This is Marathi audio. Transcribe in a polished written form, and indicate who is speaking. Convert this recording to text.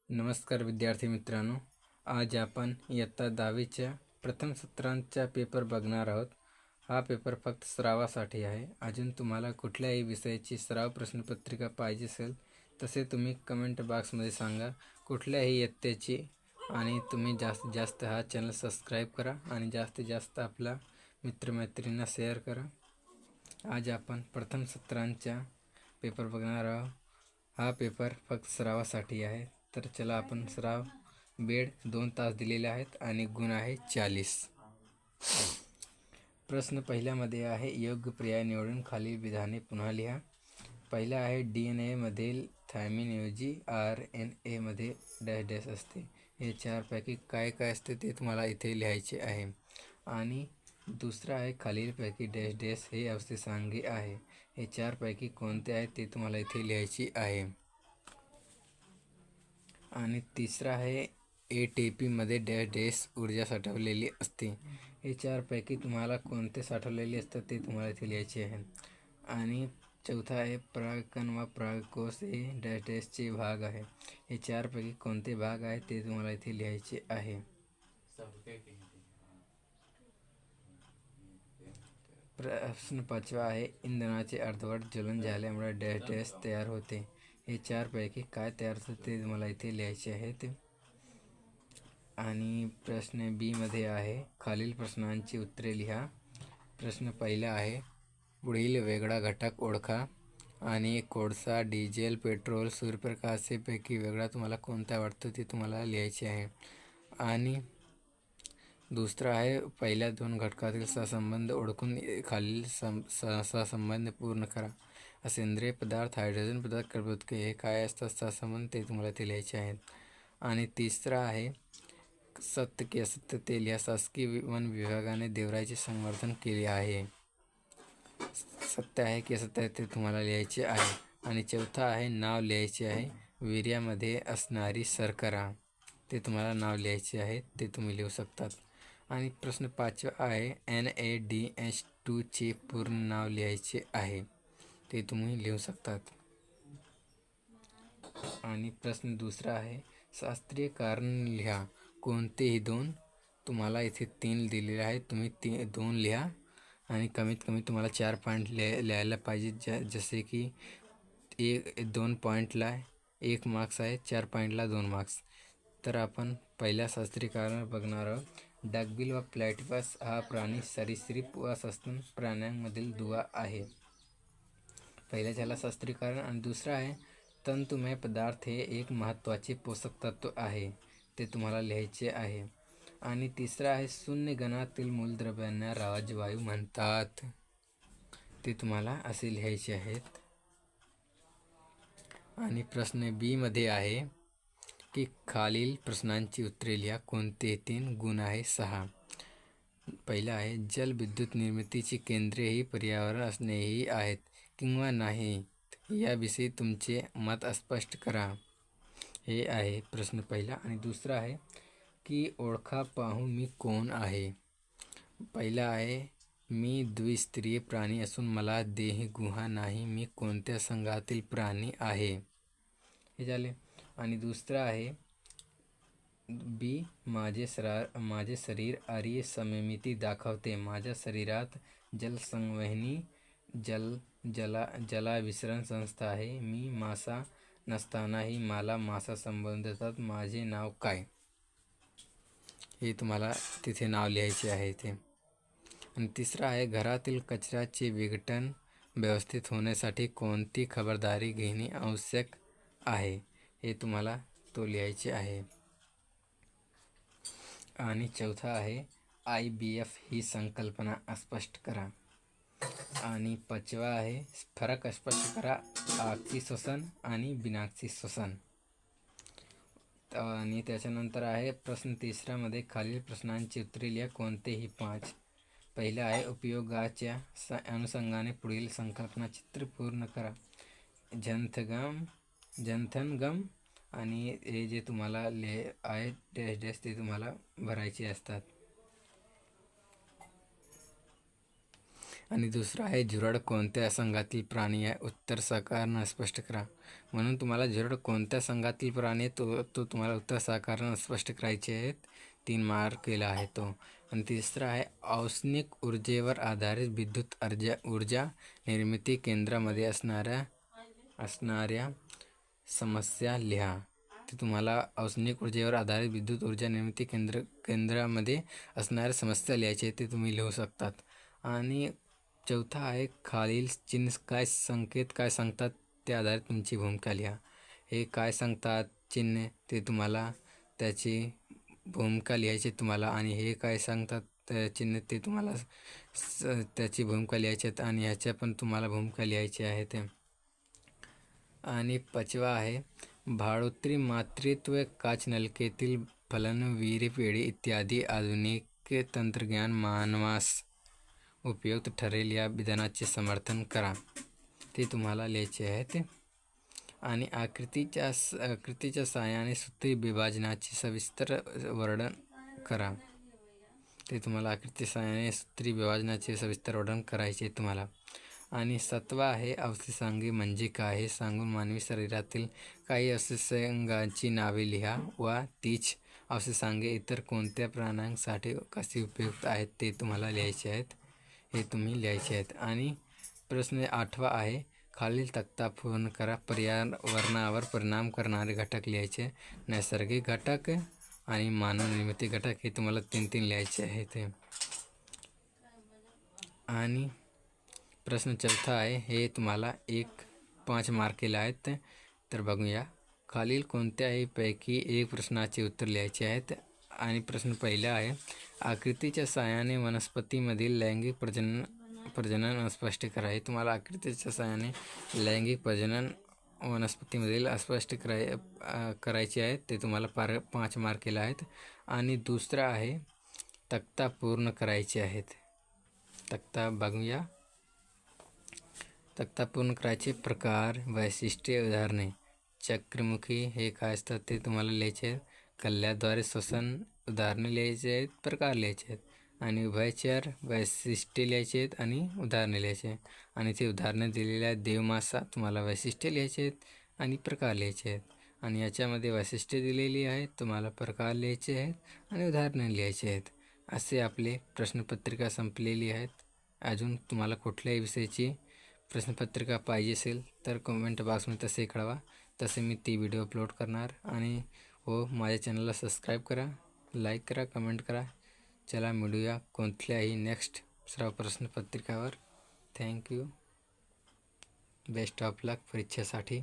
Speaker 1: नमस्कार विद्यार्थी मित्रांनो, आज आपण इयत्ता 10वीच्या प्रथम सत्रांचा पेपर बघणार आहोत. हा पेपर फक्त सरावासाठी आहे. अजून तुम्हाला कुठल्याही विषयाची सराव प्रश्नपत्रिका पाहिजे असेल तसे तुम्ही कमेंट बॉक्समध्ये सांगा कुठल्याही इयत्तेची. आणि तुम्ही जास्तीत जास्त हा चॅनल सबस्क्राईब करा आणि जास्तीत जास्त आपल्या मित्रमैत्रिणींना शेअर करा. आज आपण प्रथम सत्रांचा पेपर बघणार आहोत. हा पेपर फक्त सरावासाठी आहे. तर चला आपण सराव. वेळ 2 तास दिलेले आहेत आणि गुण आहे 40. प्रश्न पहिल्यामध्ये आहे, योग्य पर्याय निवडून खालील विधाने पुन्हा लिहा. पहिला आहे, DNA मधील थायमिनऐवजी RNA मध्ये डॅश डॅश असते. हे चारपैकी काय काय असते ते तुम्हाला इथे लिहायचे आहे. आणि दुसरा आहे, खालीलपैकी डॅश डॅश हे अवस्थांगी आहे. हे चारपैकी कोणते आहे ते तुम्हाला इथे लिहायचे आहे. आणि तिसरा आहे, ATP मध्ये डॅश डॅश ऊर्जा साठवलेली असते. हे चारपैकी तुम्हाला कोणते साठवलेले असतात ते तुम्हाला इथे लिहायचे आहे. आणि चौथा आहे, परागकण व परागकोश हे डॅश डॅशचे भाग आहे. हे चारपैकी कोणते भाग आहे ते तुम्हाला इथे लिहायचे आहे. प्रश्न 5वा आहे, इंधनाचे अर्धवट ज्वलन झाल्यामुळे डॅश डॅश तयार होते. हे चारपैकी काय तयार होते ते तुम्हाला इथे लिहायचे आहेत. आणि प्रश्न बी मध्ये आहे, खालील प्रश्नांची उत्तरे लिहा. प्रश्न पहिला आहे, पुढील वेगळा घटक ओळखा. आणि कोळसा, डिझेल, पेट्रोल, सूर्यप्रकाशापैकी वेगळा तुम्हाला कोणता वाटतो ते तुम्हाला लिहायचे आहे. आणि दुसरा आहे, पहिल्या दोन घटकातील सहसंबंध ओळखून खालील सहसंबंध पूर्ण करा. सेंद्रिय पदार्थ, हायड्रोजन पदार्थ, कर्बोदके हे काय असतात सहसंबंध ते तुम्हाला ते लिहायचे आहेत. आणि तिसरा आहे, सत्य की असत्य ते लिहा. शासकीय वन विभागाने देवराईचे संवर्धन केले आहे. सत्य आहे की असत्य आहे ते तुम्हाला लिहायचे आहे. आणि चौथा आहे, नाव लिहायचे आहे. वीर्यामध्ये असणारी शर्करा ते तुम्हाला नाव लिहायचे आहे, ते तुम्ही लिहू शकतात. आणि प्रश्न 5वा आहे, NaDH2 चे पूर्ण नाव लिहायचे आहे, ते तुम्ही लिहू शकतात. आणि प्रश्न दुसरा आहे, शास्त्रीय कारण लिहा. कोणतेही दोन. तुम्हाला इथे 3 दिलेले आहेत, तुम्ही 2 लिहा. आणि कमीत कमी तुम्हाला 4 पॉईंट लिहायला पाहिजे. जसे की 2 पॉईंटला 1 मार्क्स आहे, 4 पॉईंटला 2 मार्क्स. तर आपण पहिल्या शास्त्रीय कारण बघणार आहोत. डकबिल व प्लॅटिपस हा प्राणी सरीसृप व सस्तन प्राण्यांमधील दुवा आहे. पहिला झाला शास्त्रीय कारण. आणि दुसरा आहे, तंतुमय पदार्थ हे एक महत्त्वाचे पोषक तत्व आहे, ते तुम्हाला लिहायचे आहे. आणि तिसरा आहे, शून्य गणातील मूलद्रव्यांना राजवायू म्हणतात, ते तुम्हाला असे लिहायचे आहेत. आणि प्रश्न बी मध्ये आहे की खालील प्रश्नांची उत्तरे लिहा. कोणते 3 गुण आहे 6. पहिला आहे, जलविद्युत निर्मितीची केंद्रे ही पर्यावरण असणेही आहेत किंवा नाहीत याविषयी तुमचे मत स्पष्ट करा. हे आहे प्रश्न पहिला. आणि दुसरा आहे की ओळखा पाहू मी कोण आहे. पहिला आहे, मी द्विस्तरीय प्राणी असून मला देहगुहा नाही. मी कोणत्या संघातील प्राणी आहे. हे झाले. आणि दुसरा आहे, बी, माझे शरीर आर्य सममिती दाखवते. माझ्या शरीरात जलसंवहनी जलाविसरण संस्था आहे. मी मासा नसतानाही मला मासा संबोधतात. माझे नाव काय. हे तुम्हाला तिथे नाव लिहायचे आहे ते. आणि तिसरा आहे, घरातील कचऱ्याचे विघटन व्यवस्थित होण्यासाठी कोणती खबरदारी घेणे आवश्यक आहे. हे तुम्हाला तो लिहायचे आहे. आणि चौथा आहे, IBF ही संकल्पना स्पष्ट करा. आणि 5वा आहे, फरक स्पष्ट करा आक्षी श्वसन आणि बिनाक्षी श्वसन. आणि त्याच्यानंतर आहे प्रश्न तिसऱ्यामध्ये खालील प्रश्नांची उत्तरे लिहा. कोणतेही 5. पहिला आहे, उपयोगाच्या अनुषंगाने पुढील संकल्पना चित्र पूर्ण करा. जंथनगम. आणि हे जे तुम्हाला आहे डॅश डॅश ते तुम्हाला भरायचे असतात. आणि दुसरा आहे झुरळ कोणत्या संघातील प्राणी आहे? उत्तर साकारानं स्पष्ट करा. म्हणून तुम्हाला झुरळ कोणत्या संघातील प्राणी आहे तो तुम्हाला उत्तर साकारानं स्पष्ट करायचे आहेत. 3 मार्क केला आहे तो. आणि तिसरा आहे औष्णिक ऊर्जेवर आधारित विद्युत ऊर्जा निर्मिती केंद्रामध्ये असणाऱ्या समस्या लिहा. ते तुम्हाला औष्णिक ऊर्जेवर आधारित विद्युत ऊर्जा निर्मिती केंद्रामध्ये असणाऱ्या समस्या लिहायचे ते तुम्ही लिहू शकतात. आणि चौथा आहे खालील चिन्ह संकेत काय सांगतात ते आधारित तुमची भूमिका लिहा. हे काय सांगतात चिन्ह ते तुम्हाला त्याची भूमिका लिहायची तुम्हाला. आणि हे काय सांगतात चिन्ह ते तुम्हाला त्याची भूमिका लिहायची आहेत. आणि ह्याच्या पण तुम्हाला भूमिका लिहायची आहेत. आणि 5वा आहे भाडोत्री मातृत्व काच नलिकेतील फलन विहीर पेढी इत्यादी आधुनिक तंत्रज्ञान मानवास उपयुक्त ठरेल या विधानाचे समर्थन करा. ते तुम्हाला लिहायचे आहेत. आणि आकृतीच्या सहाय्याने सूत्री विभाजनाचे सविस्तर वर्णन करा. ते तुम्हाला आकृती सहाय्याने सूत्री विभाजनाचे सविस्तर वर्णन करायचे तुम्हाला. आणि 7वा आहे अवयवसांगे म्हणजे काय हे सांगून मानवी शरीरातील काही अवयवांची नावे लिहा व तीच अवयवसांगे इतर कोणत्या प्राण्यांसाठी कशी उपयुक्त आहेत ते तुम्हाला लिहायचे आहेत. हे तुम्ही लिहायचे आहेत. आणि प्रश्न 8वा आहे खालील तक्ता पूर्ण करा. पर्यावरणावर परिणाम करणारे घटक लिहायचे. नैसर्गिक घटक आणि मानवनिर्मित घटक हे तुम्हाला 3 लिहायचे आहेत. आणि प्रश्न 4था आहे हे तुम्हाला 5 मार्क केले आहेत. तर बघूया खालील कोणत्याही पैकी एक प्रश्नाचे उत्तर लिहायचे आहेत. आणि प्रश्न पहिला आहे आकृतीच्या सहाय्याने वनस्पतीमधील लैंगिक प्रजनन स्पष्ट करा. हे तुम्हाला आकृतीच्या सहाय्याने लैंगिक प्रजनन वनस्पतीमधील स्पष्ट करायचे आहेत. ते तुम्हाला 5 मार्क केले आहेत. आणि दुसरा आहे तक्ता पूर्ण करायचे आहेत. तक्ता बघूया. तक्ता पूर्ण करायचे प्रकार वैशिष्ट्ये उदाहरणे. चक्रमुखी हे काय असतात ते तुम्हाला लिहायचे आहेत. कल्ल्याद्वारे श्वसन उदाहरणे लिहायचे आहेत, प्रकार लिहायचे आहेत. आणि उभयचर वैशिष्ट्ये लिहायचे आहेत आणि उदाहरणे लिहायचे आहेत. आणि ते उदाहरणे दिलेले आहेत देवमासा तुम्हाला वैशिष्ट्ये लिहायचे आहेत आणि प्रकार लिहायचे आहेत. आणि याच्यामध्ये वैशिष्ट्ये दिलेली आहेत तुम्हाला प्रकार लिहायचे आहेत आणि उदाहरणे लिहायचे आहेत. असे आपले प्रश्नपत्रिका संपलेली आहेत. अजून तुम्हाला कुठल्याही विषयाची प्रश्नपत्रिका पाहिजे असेल तर कमेंट बॉक्समध्ये तसे कळवा. तसे मी ती व्हिडिओ अपलोड करणार. आणि माझ्या चॅनलला सबस्क्राईब करा, लाईक करा, कमेंट करा. चला मिळूया कोणत्याही नेक्स्ट सराव प्रश्नपत्रिकावर. थँक्यू. बेस्ट ऑफ लक परीक्षेसाठी.